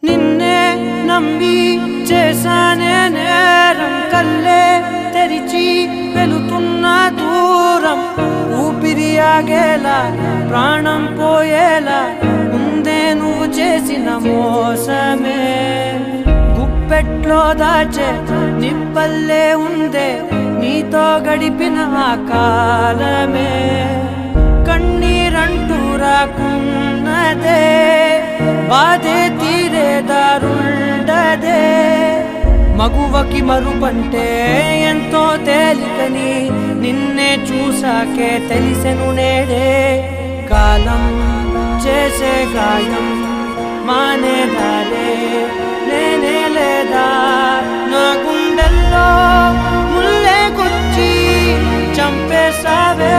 నిన్నే నమ్మి చేశానే నేరం కల్లే తెరిచి వెలుతున్న దూరం ఊపిరి ఆగేలా ప్రాణం పోయేలా ముందే నువ్వు చేసిన మోసమే గుప్పెట్లో దాచే నిప్పల్లే ఉందే నీతో గడిపిన ఆ కాలమే కన్నీరంటూ రాకున్నదే బాధే తీరే దారుండదే మగువకి మరుపంటే ఎంతో తేలికని నిన్నే చూసాకే తెలిసెను నేడే కాలం చేసే గాయం మానేదారే లేనే లేదా నా గుండెల్లో ముల్లే గుచ్చి చంపేసావే